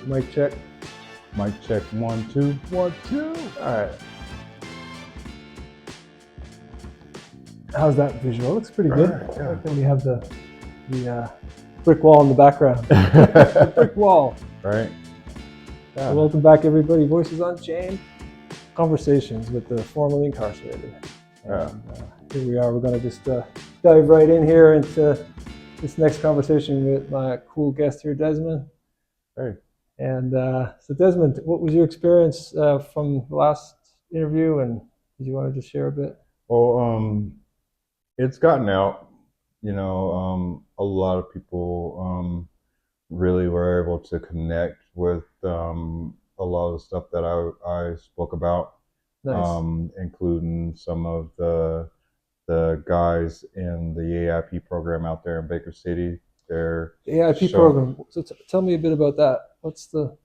Mic check. Mic check, 1, 2. 1, 2. All right. How's that visual? It looks pretty good. Right, yeah. When you have the brick wall in the background. The brick wall. Right. Yeah. So welcome back, everybody. Voices Unchained. Conversations with the formerly incarcerated. Yeah. And here we are. We're going to just dive right in here into this next conversation with my cool guest here, Dezman. Hey. And so Dezman, what was your experience from the last interview, and did you want to just share a bit? Well, it's gotten out. A lot of people really were able to connect with a lot of the stuff that I spoke about, Nice. including some of the guys in the AIPP program out there in Baker City. The AIPP program. So tell me a bit about that. What's the?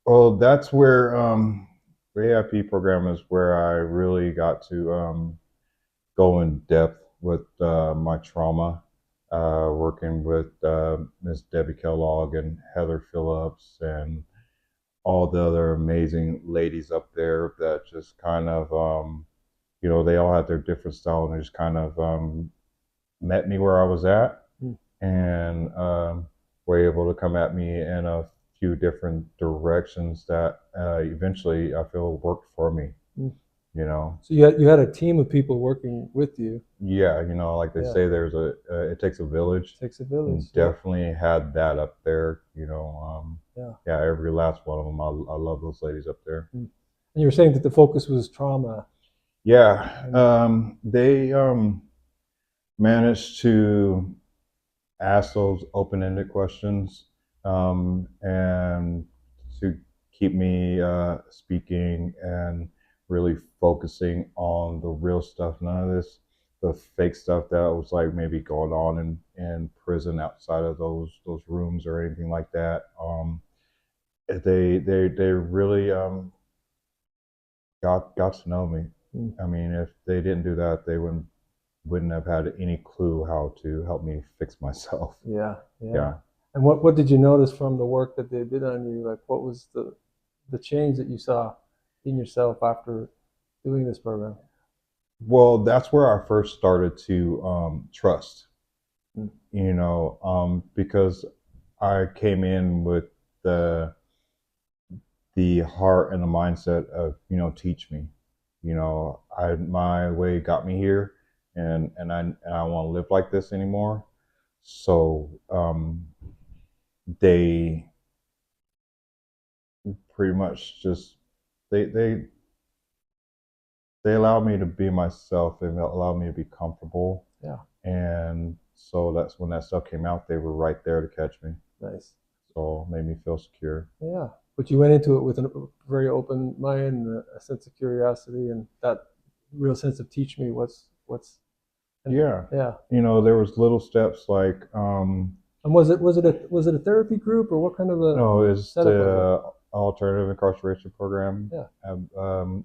Well, that's where the AIPP program is where I really got to go in depth with my trauma, working with Miss Debbie Kellogg and Heather Phillips and all the other amazing ladies up there that just kind of, they all had their different style and they just kind of met me where I was at and were able to come at me in a few different directions that eventually I feel worked for me. So you had a team of people working with you. Yeah, like they say, there's it takes a village. It takes a village. Definitely had that up there. Yeah, every last one of them. I love those ladies up there. And you were saying that the focus was trauma. Yeah, they managed to ask those open-ended questions and to keep me speaking and really focusing on the real stuff. None of the fake stuff that was like maybe going on in prison outside of those rooms or anything like that. They really got to know me. I mean, if they didn't do that, they wouldn't have had any clue how to help me fix myself. Yeah. And what did you notice from the work that they did on you? Like, what was the change that you saw in yourself after doing this program? Well, that's where I first started to trust, because I came in with the heart and the mindset of, teach me. My way got me here, and I don't want to live like this anymore. So they pretty much just they allowed me to be myself. They allowed me to be comfortable. Yeah. And so that's when that stuff came out. They were right there to catch me. Nice. So it made me feel secure. Yeah. But you went into it with a very open mind, a sense of curiosity, and that real sense of teach me what's. Yeah. Yeah. There was little steps like. And was it a therapy group, or what kind of a? No, it's the alternative incarceration program. Yeah.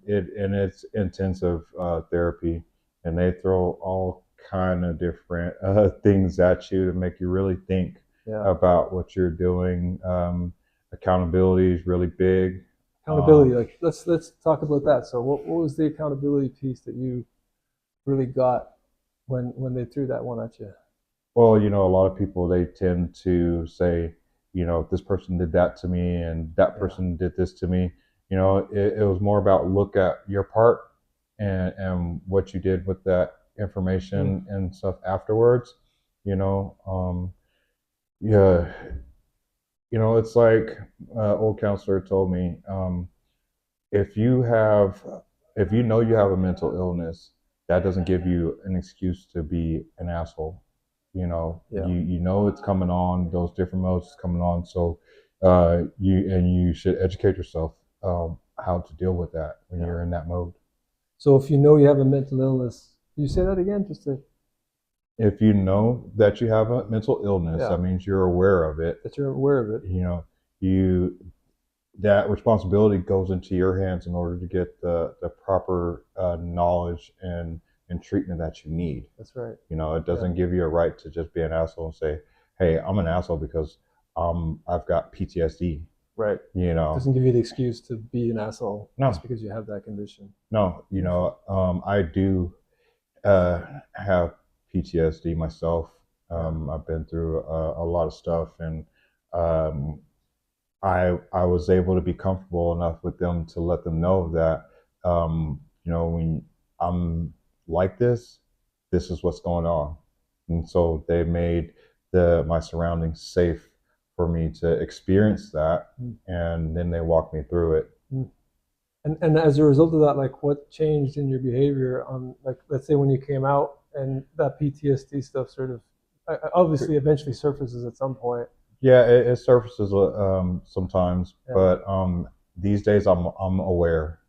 It's intensive therapy, and they throw all kind of different things at you to make you really think about what you're doing. Accountability is really big. Accountability, like let's talk about that. So what was the accountability piece that you really got when they threw that one at you? Well, a lot of people, they tend to say, this person did that to me and that person did this to me. It was more about look at your part and what you did with that information and stuff afterwards. Yeah, it's like old counselor told me, if you know you have a mental illness, that doesn't give you an excuse to be an asshole. You know it's coming on, those different modes coming on. So you should educate yourself how to deal with that when you're in that mode. So if you know you have a mental illness, you say that again, if you know that you have a mental illness, that means you're aware of it. That you're aware of it. That responsibility goes into your hands in order to get the proper knowledge and treatment that you need. That's right. It doesn't give you a right to just be an asshole and say, hey, I'm an asshole because I've got PTSD. Right. You know, Doesn't give you the excuse to be an asshole just no, because you have that condition. no, I do have PTSD myself. Yeah. I've been through a lot of stuff, and um, I was able to be comfortable enough with them to let them know that when I'm like this is what's going on, and so they made my surroundings safe for me to experience that, Mm. and then they walked me through it. Mm. And as a result of that, like what changed in your behavior on, like, let's say when you came out and that PTSD stuff sort of obviously eventually surfaces at some point. Yeah, it surfaces sometimes, Yeah. but these days I'm aware,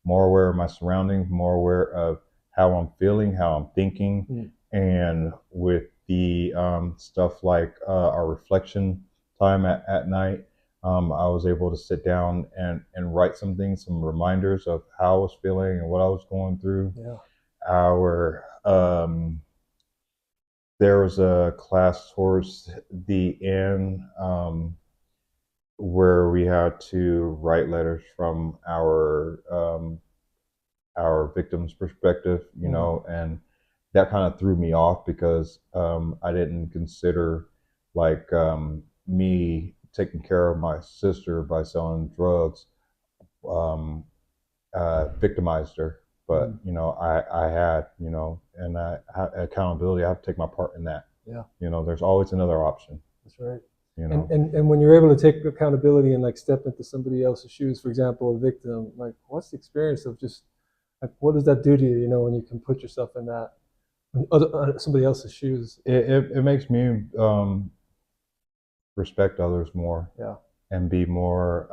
more aware of my surroundings, more aware of how I'm feeling, how I'm thinking, Mm. and with the stuff like our reflection time at night, I was able to sit down and write some things, some reminders of how I was feeling and what I was going through. Yeah. Our There was a class towards the end. Where we had to write letters from our victim's perspective, Mm. and that kind of threw me off because I didn't consider like me taking care of my sister by selling drugs victimized her. But Mm. I had and accountability. I have to take my part in that. Yeah. There's always another option. That's right. You And, know. and and when you're able to take accountability and like step into somebody else's shoes, for example, a victim, like what's the experience of just like what does that do to you? You know, when you can put yourself in that somebody else's shoes. It makes me respect others more Yeah. and be more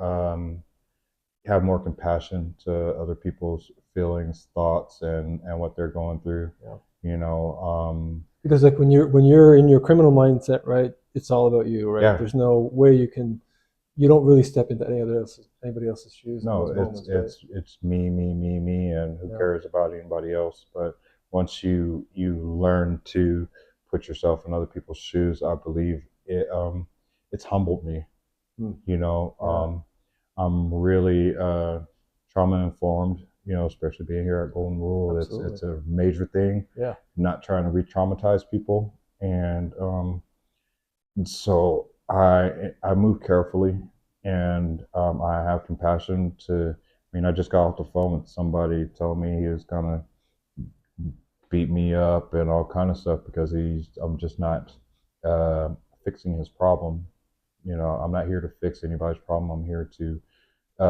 have more compassion to other people's feelings, thoughts, and what they're going through. Yeah. You know, Because like when you're in your criminal mindset, right? It's all about you, right? yeah, There's no way you don't really step into anybody else's shoes in no, those moments, right? it's me, and who Yeah. cares about anybody else? But once you learn to put yourself in other people's shoes, I believe it's humbled me. Hmm. You know, Yeah. I'm really trauma informed. Especially being here at Golden Rule, Absolutely. it's a major thing. Yeah. Not trying to re-traumatize people, and so I move carefully, and I have compassion to. I mean, I just got off the phone with somebody telling me he was gonna beat me up and all kind of stuff because I'm just not uh, fixing his problem. I'm not here to fix anybody's problem. I'm here to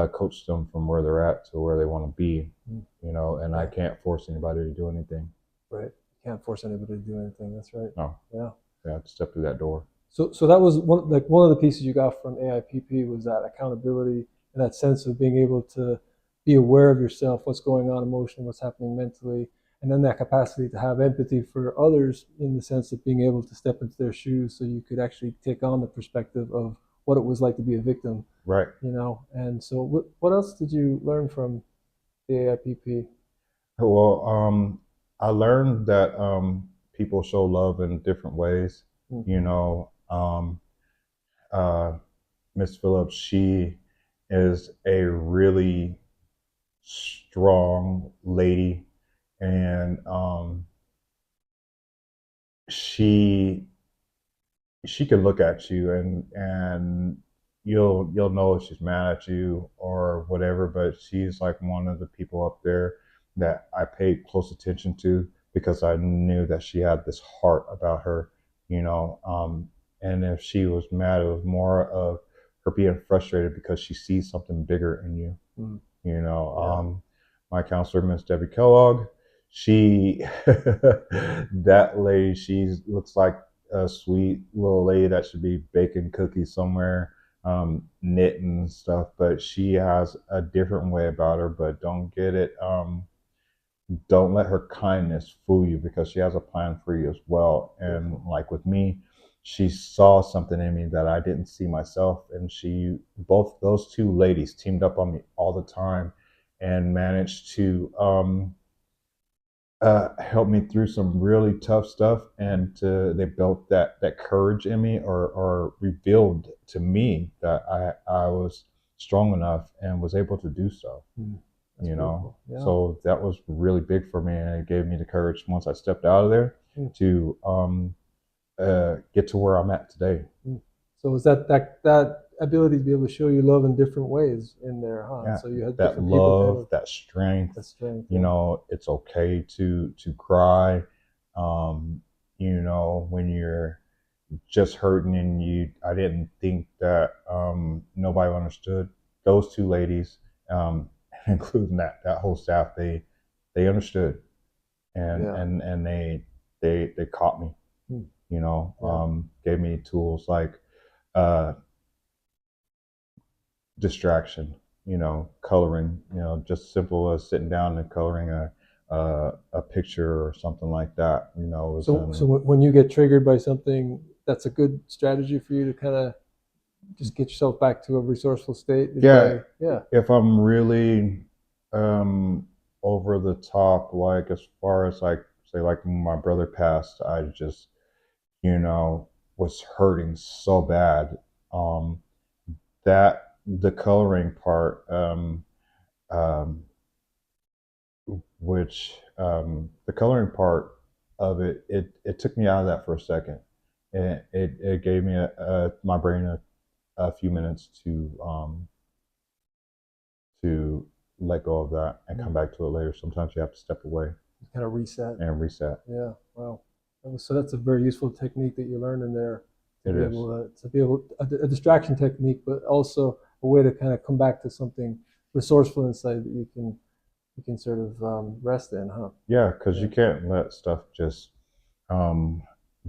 coach them from where they're at to where they want to be. Hmm. And I Yeah. can't force anybody to do anything. Right. You can't force anybody to do anything. That's right. No, Yeah. I have to step through that door. So that was one of the pieces you got from AIPP was that accountability and that sense of being able to be aware of yourself, what's going on emotionally, what's happening mentally, and then that capacity to have empathy for others in the sense of being able to step into their shoes so you could actually take on the perspective of what it was like to be a victim, Right. you know. And so what else did you learn from the AIPP? Well, I learned that people show love in different ways. Mm. You know, uh, Miss Phillips, she is a really strong lady, and she she can look at you and you'll know if she's mad at you or whatever, but she's like one of the people up there that I paid close attention to because I knew that she had this heart about her, and if she was mad, it was more of her being frustrated because she sees something bigger in you. Mm. you know Yeah. um my counselor, Miss Debbie Kellogg, she that lady, she looks like a sweet little lady that should be baking cookies somewhere, knitting and stuff, but she has a different way about her. But don't let her kindness fool you because she has a plan for you as well. And Beautiful. like with me, she saw something in me that I didn't see myself, and she both those two ladies teamed up on me all the time and managed to helped me through some really tough stuff, and they built that courage in me, or revealed to me that I was strong enough and was able to do so. That's You know, beautiful. Yeah. so that was really big for me, and it gave me the courage once I stepped out of there to get to where I'm at today. So is that ability to be able to show you love in different ways in there, huh? Yeah, So you had that different people kind love, of that strength. that strength. You Yeah. know, it's okay to cry. Um, you know, when you're just hurting and I didn't think that nobody understood. Those two ladies, including that whole staff, they understood, and Yeah. they caught me. You know, Yeah. gave me tools like uh, distraction. You know, coloring. You know, just simple as sitting down and coloring a picture or something like that. You know, was So when you get triggered by something, that's a good strategy for you to kind of just get yourself back to a resourceful state. Is yeah. yeah. If I'm really um, over the top, like as far as like say like when my brother passed, I just you know was hurting so bad. Um, that the coloring part, um, which the coloring part of it took me out of that for a second. It gave me my brain a few minutes to let go of that and come back to it later. Sometimes you have to step away Kind of reset. and reset. Yeah. Wow. So that's a very useful technique that you learned in there It is. to be able a distraction technique, but also a way to kind of come back to something resourceful inside that you can sort of rest in, huh? Yeah, because Yeah. you can't let stuff just um,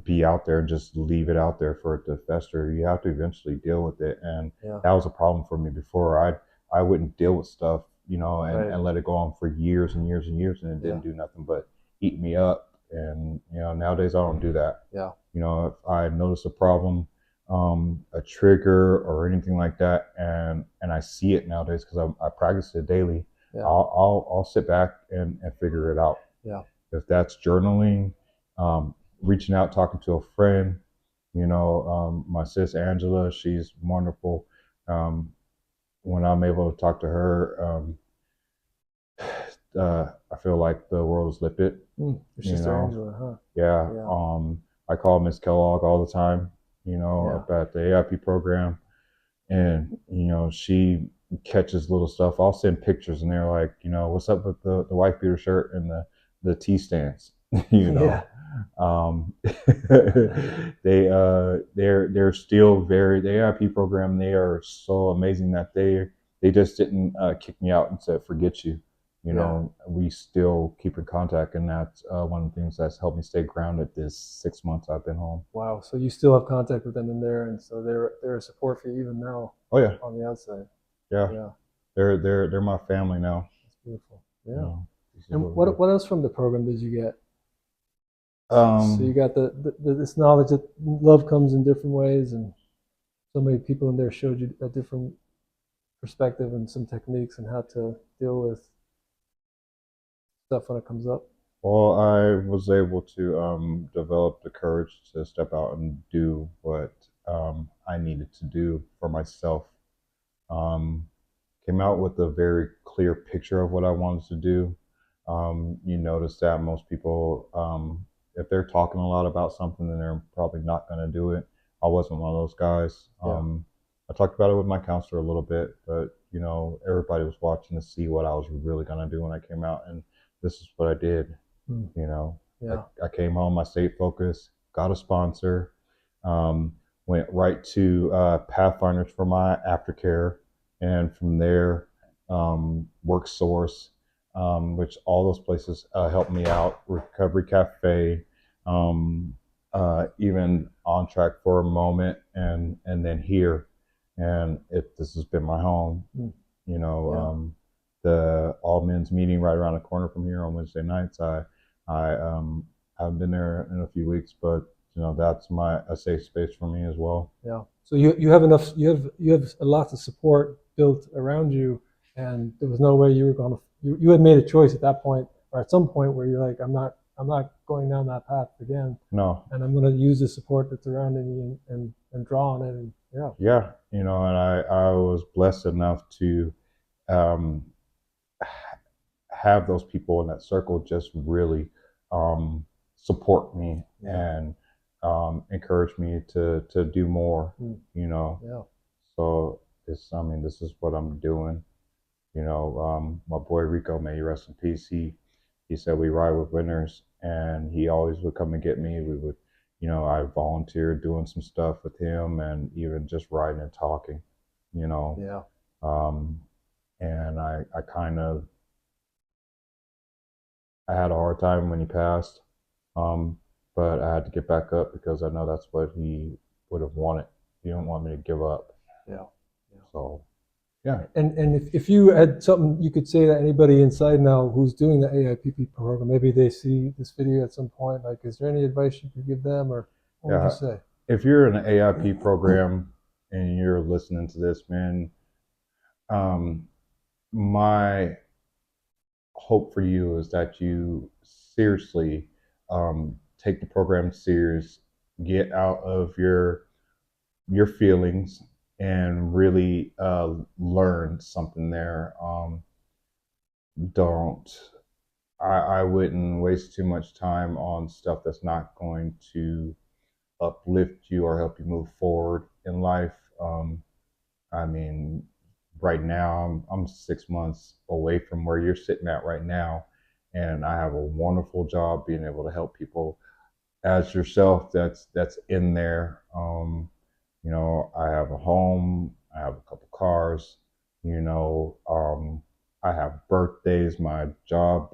be out there and just leave it out there for it to fester. You have to eventually deal with it, and Yeah. that was a problem for me before. I wouldn't deal with stuff, you know, Right. and let it go on for years and years and years, and it didn't do nothing but eat me up. And you know, nowadays I don't do that. Yeah. You know, if I notice a problem, a trigger or anything like that, and I see it nowadays because I practice it daily. Yeah. I'll sit back and figure it out. Yeah. If that's journaling, reaching out, talking to a friend, you know, my sis Angela, she's wonderful. Um, when I'm able to talk to her, I feel like the world is lifted. Your You sister know, Angela, huh? yeah. Yeah. I call Miss Kellogg all the time. You know, Yeah. up at the AIP program, and you know she catches little stuff. I'll send pictures, and they're like, you know, what's up with the wife beater shirt and the tea stands, you Yeah. know. Um, they're still very the AIP program. They are so amazing that they just didn't kick me out and said forget you. You Yeah. know, we still keep in contact, and that's one of the things that's helped me stay grounded this 6 months I've been home. Wow. So you still have contact with them in there, and so they're a support for you even now Oh yeah, on the outside. yeah. Yeah. They're my family now. That's beautiful. You Yeah. know, this is And what we do. what else from the program did you get? So you Um, got this knowledge that love comes in different ways, and so many people in there showed you a different perspective and some techniques and how to deal with stuff when it comes up. well, I was able to develop the courage to step out and do what I needed to do for myself. Um, Came out with a very clear picture of what I wanted to do. You notice that most people, if they're talking a lot about something, then they're probably not going to do it. I wasn't one of those guys. Yeah. I talked about it with my counselor a little bit, but you know, everybody was watching to see what I was really going to do when I came out, and this is what I did. Mm. You know, Yeah. I came home, I stayed focused, got a sponsor, um, went right to Pathfinders for my aftercare, and from there, Work Source, which all those places helped me out. Recovery Cafe, um, even On Track for a moment, and then here, and this has been my home. Mm. You know, Yeah. the all men's meeting right around the corner from here on Wednesday nights. I haven't been there in a few weeks, but you know that's a safe space for me as well. Yeah. So you have enough. You have a lot of support built around you, and there was no way you were going to. You had made a choice at that point, or at some point, where you're like, I'm not going down that path again, No, and I'm going to use the support that's surrounding me and draw on it. And yeah. yeah, you know, and I was blessed enough to um, have those people in that circle just really um, support me and encourage me to do more, you know. Yeah. So it's, I mean, this is what I'm doing. You know, my boy Rico, may he rest in peace. He said we ride with winners, and he always would come and get me. We would, you know, I volunteered doing some stuff with him, and even just riding and talking. You know, Yeah. um, and I kind of I had a hard time when he passed, um, but I had to get back up because I know that's what he would have wanted. He didn't want me to give up. Yeah. So yeah. And if you had something you could say to anybody inside now who's doing the AIPP program, maybe they see this video at some point, like, is there any advice you could give them, or what would you Yeah, say? if you're in an AIP program and you're listening to this, man, um, my hope for you is that you seriously take the program serious, get out of your feelings, and really learn something there. Don't I wouldn't waste too much time on stuff that's not going to uplift you or help you move forward in life. I mean, right now I'm 6 months away from where you're sitting at right now, and I have a wonderful job being able to help people as yourself. That's in there. You know, I have a home, I have a couple cars. You know, I have birthdays. My job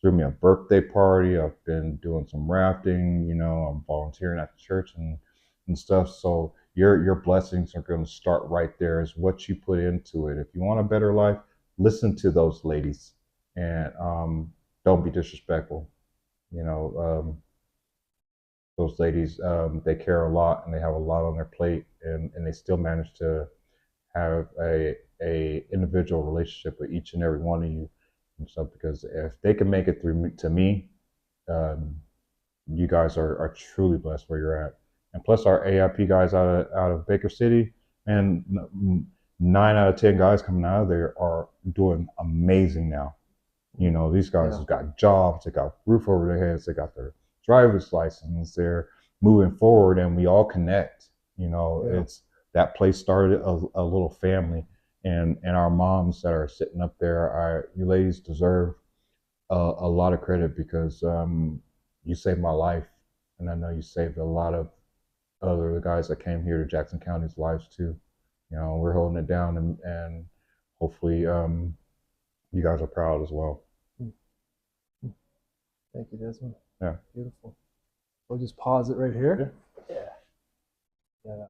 threw me a birthday party. I've been doing some rafting. You know, I'm volunteering at the church and stuff. So your blessings are going to start right there. Is what you put into it. If you want a better life, listen to those ladies and don't be disrespectful. You know, those ladies they care a lot and they have a lot on their plate, and they still manage to have a individual relationship with each and every one of you and stuff, because if they can make it through to me, um, you guys are truly blessed where you're at. And plus, our AIP guys out of Baker City, and 9 out of 10 guys coming out of there are doing amazing now. You know, these guys have got jobs, they got roof over their heads, they got their driver's license, they're moving forward, and we all connect. You know, it's that place started a little family, and our moms that are sitting up there, you ladies deserve a lot of credit because you saved my life, and I know you saved a lot of other guys that came here to Jackson County's lives too. You know, we're holding it down, and hopefully you guys are proud as well. Thank you, Dezman. Yeah. Beautiful. We'll just pause it right here. Yeah.